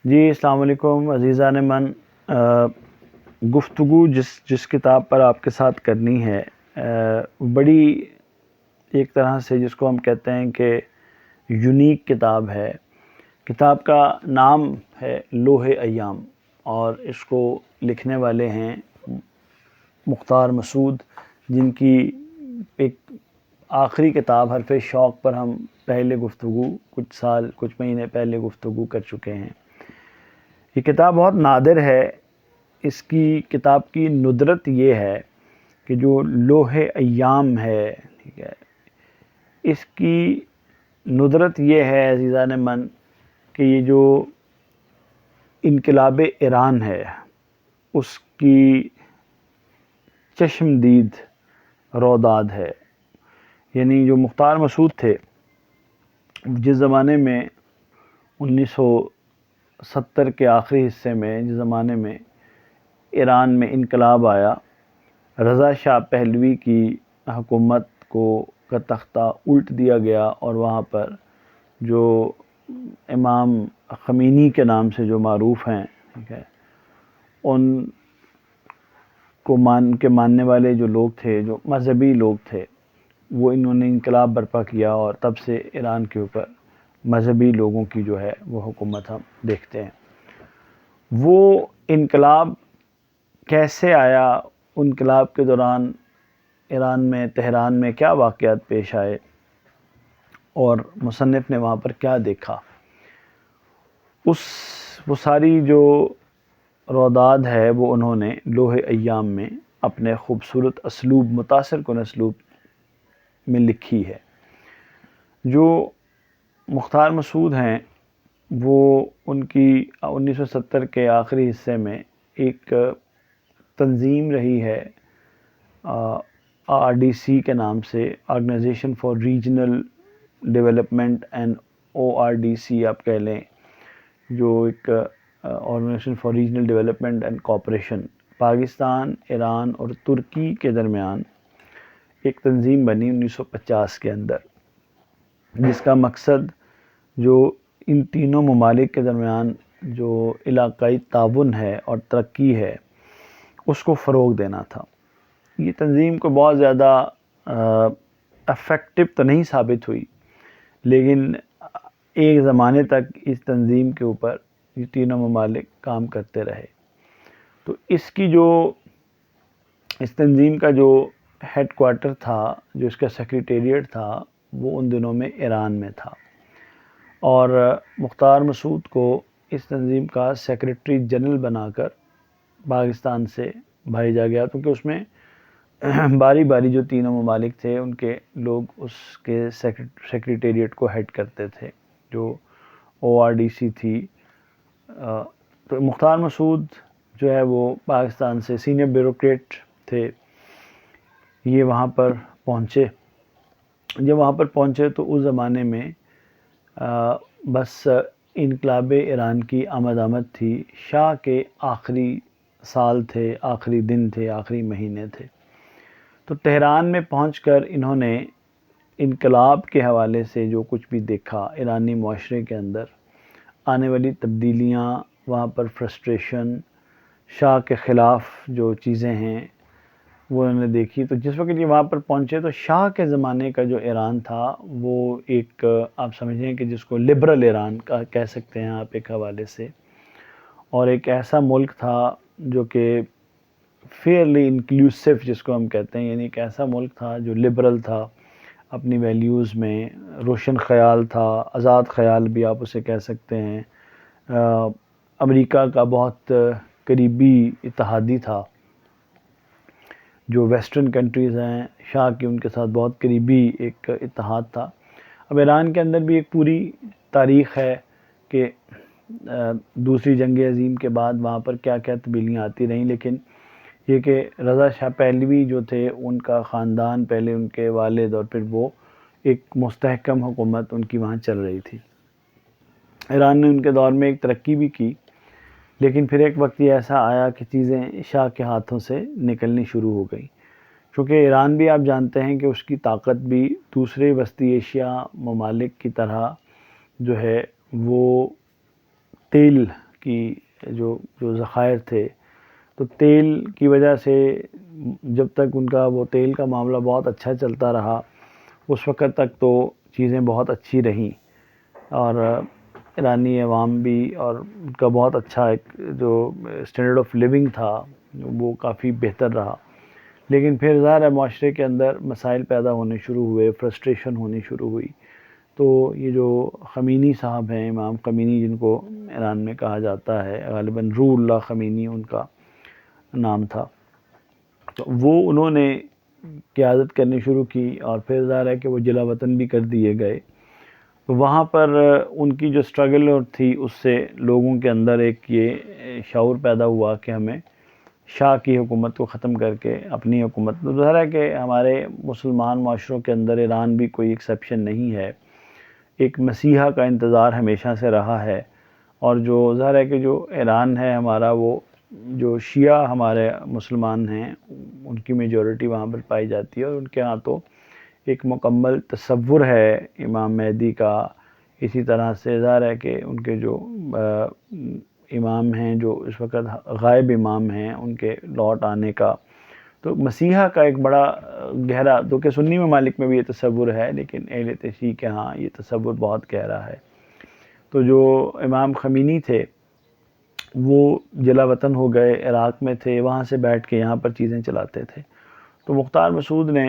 جی السلام علیکم عزیزان من، گفتگو جس کتاب پر آپ کے ساتھ کرنی ہے بڑی ایک طرح سے جس کو ہم کہتے ہیں کہ یونیک کتاب ہے۔ کتاب کا نام ہے لوح ایام اور اس کو لکھنے والے ہیں مختار مسعود، جن کی ایک آخری کتاب حرف شوق پر ہم پہلے گفتگو کچھ مہینے پہلے گفتگو کر چکے ہیں۔ یہ کتاب بہت نادر ہے۔ اس کی کتاب کی ندرت یہ ہے کہ جو لوح ایام ہے، ٹھیک ہے، اس کی ندرت یہ ہے عزیزان من کہ یہ جو انقلاب ایران ہے اس کی چشمدید روداد ہے۔ یعنی جو مختار مسعود تھے، جس زمانے میں 1970 کے آخری حصے میں، جس زمانے میں ایران میں انقلاب آیا، رضا شاہ پہلوی کی حکومت کا تختہ الٹ دیا گیا اور وہاں پر جو امام خمینی کے نام سے جو معروف ہیں، ٹھیک ہے، ان کو ماننے والے جو لوگ تھے، جو مذہبی لوگ تھے، وہ انہوں نے انقلاب برپا کیا اور تب سے ایران کے اوپر مذہبی لوگوں کی جو ہے وہ حکومت ہم دیکھتے ہیں۔ وہ انقلاب کیسے آیا، انقلاب کے دوران ایران میں، تہران میں کیا واقعات پیش آئے اور مصنف نے وہاں پر کیا دیکھا، وہ ساری جو روداد ہے وہ انہوں نے لوح ایام میں اپنے خوبصورت اسلوب، متاثر کن اسلوب میں لکھی ہے۔ جو مختار مسعود ہیں وہ ان کی 1970 کے آخری حصے میں ایک تنظیم رہی ہے RDC کے نام سے، organization for regional development and ORDC آپ کہہ لیں، جو ایک organization for regional development and cooperation, Pakistan, Iran اور ترکی کے درمیان ایک تنظیم بنی 1950 کے اندر، جس کا مقصد جو ان تینوں ممالک کے درمیان جو علاقائی تعاون ہے اور ترقی ہے اس کو فروغ دینا تھا۔ یہ تنظیم کو بہت زیادہ افیکٹو تو نہیں ثابت ہوئی، لیکن ایک زمانے تک اس تنظیم کے اوپر یہ تینوں ممالک کام کرتے رہے۔ تو اس تنظیم کا جو ہیڈ کوارٹر تھا، جو اس کا سیکریٹریٹ تھا، وہ ان دنوں میں ایران میں تھا، اور مختار مسعود کو اس تنظیم کا سیکریٹری جنرل بنا کر پاکستان سے بھیجا گیا، کیونکہ اس میں باری باری جو تینوں ممالک تھے ان کے لوگ اس کے سیکریٹریٹ کو ہیڈ کرتے تھے، جو ORDC تھی۔ تو مختار مسعود جو ہے وہ پاکستان سے سینئر بیوروکریٹ تھے۔ یہ وہاں پر پہنچے۔ جب وہاں پر پہنچے تو اس زمانے میں بس انقلاب ایران کی آمد تھی، شاہ کے آخری سال تھے، آخری دن تھے، آخری مہینے تھے۔ تو تہران میں پہنچ کر انہوں نے انقلاب کے حوالے سے جو کچھ بھی دیکھا، ایرانی معاشرے کے اندر آنے والی تبدیلیاں، وہاں پر فرسٹریشن، شاہ کے خلاف جو چیزیں ہیں وہ انہوں نے دیکھی۔ تو جس وقت یہ وہاں پر پہنچے تو شاہ کے زمانے کا جو ایران تھا وہ ایک، آپ سمجھیں کہ جس کو لبرل ایران کا کہہ سکتے ہیں آپ ایک حوالے سے، اور ایک ایسا ملک تھا جو کہ فیئرلی انکلوسیو جس کو ہم کہتے ہیں، یعنی ایک ایسا ملک تھا جو لبرل تھا اپنی ویلیوز میں، روشن خیال تھا، آزاد خیال بھی آپ اسے کہہ سکتے ہیں، امریکہ کا بہت قریبی اتحادی تھا۔ جو ویسٹرن کنٹریز ہیں شاہ کی، ان کے ساتھ بہت قریبی ایک اتحاد تھا۔ اب ایران کے اندر بھی ایک پوری تاریخ ہے کہ دوسری جنگ عظیم کے بعد وہاں پر کیا کیا تبدیلیاں آتی رہیں، لیکن یہ کہ رضا شاہ پہلوی جو تھے، ان کا خاندان، پہلے ان کے والد اور پھر وہ، ایک مستحکم حکومت ان کی وہاں چل رہی تھی۔ ایران نے ان کے دور میں ایک ترقی بھی کی، لیکن پھر ایک وقت یہ ایسا آیا کہ چیزیں شاہ کے ہاتھوں سے نکلنی شروع ہو گئی، چونکہ ایران بھی آپ جانتے ہیں کہ اس کی طاقت بھی دوسرے وسطی ایشیا ممالک کی طرح جو ہے وہ تیل کی جو ذخائر تھے، تو تیل کی وجہ سے جب تک ان کا وہ تیل کا معاملہ بہت اچھا چلتا رہا، اس وقت تک تو چیزیں بہت اچھی رہیں، اور ایرانی عوام بھی، اور ان کا بہت اچھا ایک جو اسٹینڈرڈ آف لیونگ تھا وہ کافی بہتر رہا۔ لیکن پھر ظاہر ہے معاشرے کے اندر مسائل پیدا ہونے شروع ہوئے، فرسٹریشن ہونی شروع ہوئی، تو یہ جو خمینی صاحب ہیں، امام خمینی جن کو ایران میں کہا جاتا ہے، غالباً روح اللہ خمینی ان کا نام تھا، تو وہ انہوں نے قیادت کرنی شروع کی، اور پھر ظاہر ہے کہ وہ جلا وطن بھی کر دیے گئے۔ تو وہاں پر ان کی جو اسٹرگل تھی، اس سے لوگوں کے اندر ایک یہ شعور پیدا ہوا کہ ہمیں شاہ کی حکومت کو ختم کر کے اپنی حکومت، تو ظاہر ہے کہ ہمارے مسلمان معاشروں کے اندر ایران بھی کوئی ایکسیپشن نہیں ہے، ایک مسیحا کا انتظار ہمیشہ سے رہا ہے، اور جو ظاہر ہے کہ جو ایران ہے ہمارا، وہ جو شیعہ ہمارے مسلمان ہیں ان کی میجورٹی وہاں پر پائی جاتی ہے، اور ان کے ہاں تو ایک مکمل تصور ہے امام مہدی کا۔ اسی طرح سے ظاہر ہے کہ ان کے جو امام ہیں جو اس وقت غائب امام ہیں، ان کے لوٹ آنے کا، تو مسیحا کا ایک بڑا گہرا، تو کہ سنی ممالک میں بھی یہ تصور ہے، لیکن اہل تشیع کے ہاں یہ تصور بہت گہرا ہے۔ تو جو امام خمینی تھے وہ جلا وطن ہو گئے، عراق میں تھے، وہاں سے بیٹھ کے یہاں پر چیزیں چلاتے تھے۔ تو مختار مسعود نے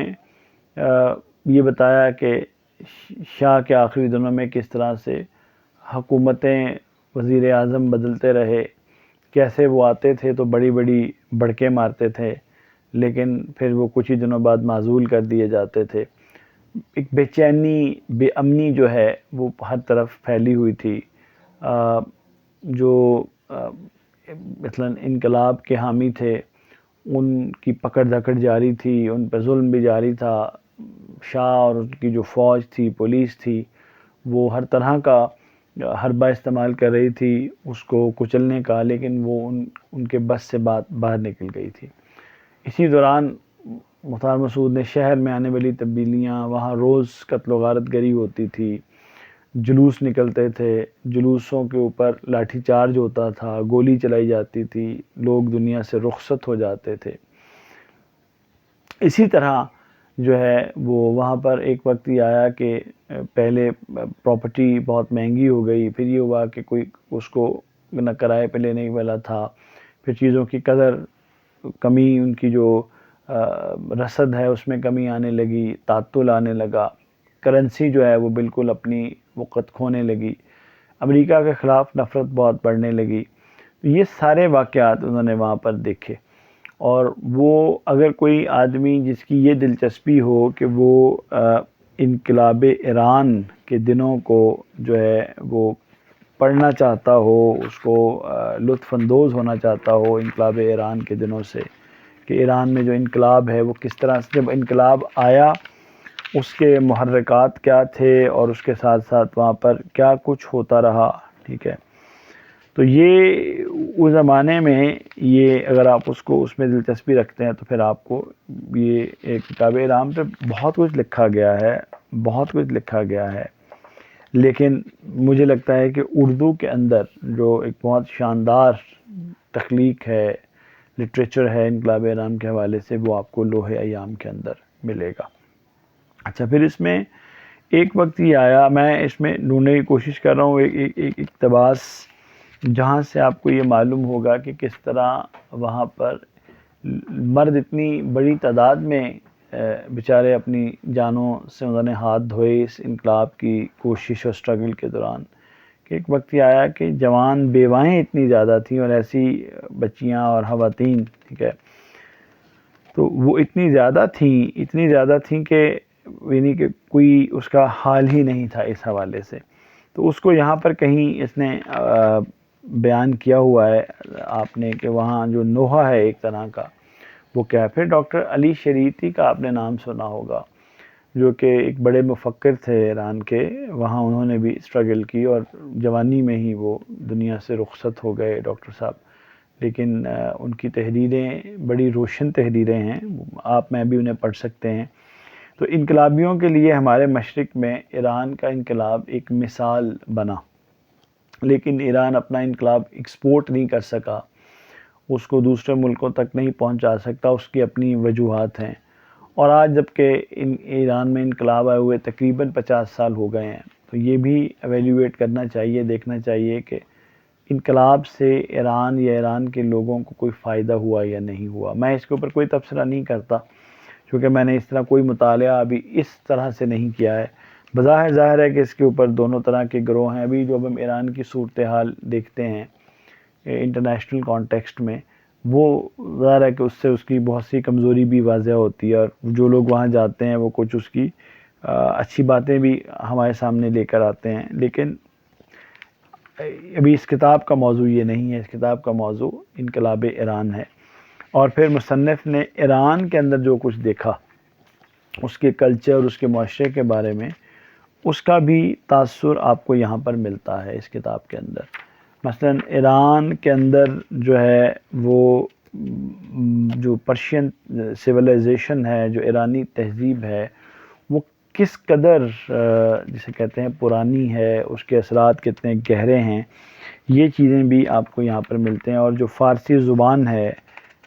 یہ بتایا کہ شاہ کے آخری دنوں میں کس طرح سے حکومتیں، وزیر اعظم بدلتے رہے، کیسے وہ آتے تھے تو بڑی بڑی بڑکے مارتے تھے، لیکن پھر وہ کچھ ہی دنوں بعد معزول کر دیے جاتے تھے۔ ایک بے چینی، بے امنی جو ہے وہ ہر طرف پھیلی ہوئی تھی۔ جو مثلاً انقلاب کے حامی تھے ان کی پکڑ دھکڑ جاری تھی، ان پہ ظلم بھی جاری تھا۔ شاہ اور ان کی جو فوج تھی، پولیس تھی، وہ ہر طرح کا حربہ استعمال کر رہی تھی اس کو کچلنے کا، لیکن وہ ان کے بس سے بات باہر نکل گئی تھی۔ اسی دوران مختار مسعود نے شہر میں آنے والی تبدیلیاں، وہاں روز قتل و غارت گری ہوتی تھی، جلوس نکلتے تھے، جلوسوں کے اوپر لاٹھی چارج ہوتا تھا، گولی چلائی جاتی تھی، لوگ دنیا سے رخصت ہو جاتے تھے۔ اسی طرح جو ہے وہ وہاں پر ایک وقت یہ آیا کہ پہلے پراپرٹی بہت مہنگی ہو گئی، پھر یہ ہوا کہ کوئی اس کو نہ کرائے پہ لینے والا تھا، پھر چیزوں کی قدر کمی، ان کی جو رسد ہے اس میں کمی آنے لگی، تعطل آنے لگا، کرنسی جو ہے وہ بالکل اپنی وقت کھونے لگی، امریکہ کے خلاف نفرت بہت بڑھنے لگی۔ یہ سارے واقعات انہوں نے وہاں پر دیکھے، اور وہ اگر کوئی آدمی جس کی یہ دلچسپی ہو کہ وہ انقلاب ایران کے دنوں کو جو ہے وہ پڑھنا چاہتا ہو، اس کو لطف اندوز ہونا چاہتا ہو انقلاب ایران کے دنوں سے، کہ ایران میں جو انقلاب ہے وہ کس طرح سے جب انقلاب آیا اس کے محرکات کیا تھے، اور اس کے ساتھ ساتھ وہاں پر کیا کچھ ہوتا رہا، ٹھیک ہے، تو یہ اس زمانے میں یہ اگر آپ اس میں دلچسپی رکھتے ہیں تو پھر آپ کو یہ ایک کتاب ایران پہ بہت کچھ لکھا گیا ہے، بہت کچھ لکھا گیا ہے، لیکن مجھے لگتا ہے کہ اردو کے اندر جو ایک بہت شاندار تخلیق ہے، لٹریچر ہے انقلاب ایران کے حوالے سے، وہ آپ کو لوح ایام کے اندر ملے گا۔ اچھا، پھر اس میں ایک وقت یہ آیا، میں اس میں ڈھونڈنے کی کوشش کر رہا ہوں ایک اقتباس جہاں سے آپ کو یہ معلوم ہوگا کہ کس طرح وہاں پر مرد اتنی بڑی تعداد میں بیچارے اپنی جانوں سے انہوں نے ہاتھ دھوئے اس انقلاب کی کوشش اور سٹرگل کے دوران، کہ ایک وقت یہ آیا کہ جوان بیوائیں اتنی زیادہ تھیں، اور ایسی بچیاں اور خواتین، ٹھیک ہے، تو وہ اتنی زیادہ تھیں کہ یعنی کہ کوئی اس کا حال ہی نہیں تھا اس حوالے سے۔ تو اس کو یہاں پر کہیں اس نے بیان کیا ہوا ہے آپ نے کہ وہاں جو نوحہ ہے ایک طرح کا وہ کیا ہے۔ پھر ڈاکٹر علی شریعتی کا آپ نے نام سنا ہوگا، جو کہ ایک بڑے مفکر تھے ایران کے، وہاں انہوں نے بھی اسٹرگل کی، اور جوانی میں ہی وہ دنیا سے رخصت ہو گئے ڈاکٹر صاحب، لیکن ان کی تحریریں بڑی روشن تحریریں ہیں، آپ میں بھی انہیں پڑھ سکتے ہیں۔ تو انقلابیوں کے لیے ہمارے مشرق میں ایران کا انقلاب ایک مثال بنا، لیکن ایران اپنا انقلاب ایکسپورٹ نہیں کر سکا، اس کو دوسرے ملکوں تک نہیں پہنچا سکتا، اس کی اپنی وجوہات ہیں۔ اور آج جب کہ ایران میں انقلاب آئے ہوئے تقریباً 50 سال ہو گئے ہیں، تو یہ بھی ایویلیویٹ کرنا چاہیے، دیکھنا چاہیے کہ انقلاب سے ایران یا ایران کے لوگوں کو کوئی فائدہ ہوا یا نہیں ہوا۔ میں اس کے اوپر کوئی تبصرہ نہیں کرتا، کیونکہ میں نے اس طرح کوئی مطالعہ ابھی اس طرح سے نہیں کیا ہے۔ بظاہر ظاہر ہے کہ اس کے اوپر دونوں طرح کے گروہ ہیں۔ ابھی جو ہم ایران کی صورتحال دیکھتے ہیں انٹرنیشنل کانٹیکسٹ میں، وہ ظاہر ہے کہ اس سے اس کی بہت سی کمزوری بھی واضح ہوتی ہے، اور جو لوگ وہاں جاتے ہیں وہ کچھ اس کی اچھی باتیں بھی ہمارے سامنے لے کر آتے ہیں، لیکن ابھی اس کتاب کا موضوع یہ نہیں ہے۔ اس کتاب کا موضوع انقلاب ایران ہے، اور پھر مصنف نے ایران کے اندر جو کچھ دیکھا، اس کے کلچر، اس کے معاشرے کے بارے میں، اس کا بھی تاثر آپ کو یہاں پر ملتا ہے اس کتاب کے اندر۔ مثلا ایران کے اندر جو ہے وہ جو پرشین سویلائزیشن ہے، جو ایرانی تہذیب ہے، وہ کس قدر جسے کہتے ہیں پرانی ہے، اس کے اثرات کتنے گہرے ہیں، یہ چیزیں بھی آپ کو یہاں پر ملتے ہیں۔ اور جو فارسی زبان ہے،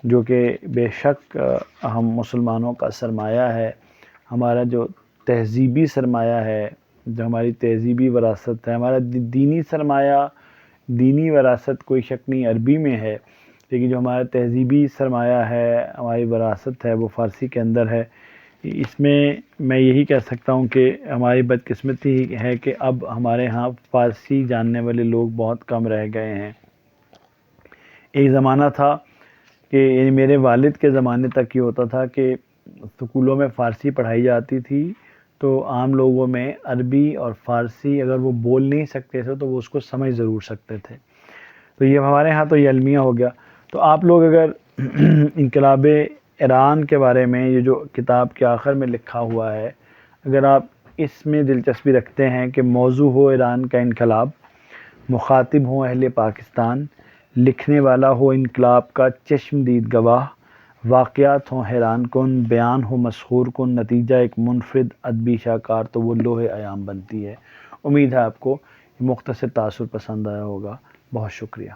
جو کہ بے شک ہم مسلمانوں کا سرمایہ ہے، ہمارا جو تہذیبی سرمایہ ہے، جو ہماری تہذیبی وراثت ہے، ہمارا دینی سرمایہ، دینی وراثت کوئی شک نہیں عربی میں ہے، لیکن جو ہمارا تہذیبی سرمایہ ہے، ہماری وراثت ہے، وہ فارسی کے اندر ہے۔ اس میں یہی کہہ سکتا ہوں کہ ہماری بدقسمتی ہے کہ اب ہمارے ہاں فارسی جاننے والے لوگ بہت کم رہ گئے ہیں۔ ایک زمانہ تھا کہ یعنی میرے والد کے زمانے تک یہ ہوتا تھا کہ اسکولوں میں فارسی پڑھائی جاتی تھی، تو عام لوگوں میں عربی اور فارسی اگر وہ بول نہیں سکتے تھے تو وہ اس کو سمجھ ضرور سکتے تھے۔ تو یہ ہمارے ہاں تو یہ المیہ ہو گیا۔ تو آپ لوگ اگر انقلاب ایران کے بارے میں، یہ جو کتاب کے آخر میں لکھا ہوا ہے، اگر آپ اس میں دلچسپی رکھتے ہیں کہ موضوع ہو ایران کا انقلاب، مخاطب ہوں اہل پاکستان، لکھنے والا ہو انقلاب کا چشمدید گواہ، واقعات ہوں حیران کن، بیان ہو مسحور کن، نتیجہ ایک منفرد ادبی شاہکار، تو وہ لوح ایام بنتی ہے۔ امید ہے آپ کو یہ مختصر تاثر پسند آیا ہوگا۔ بہت شکریہ۔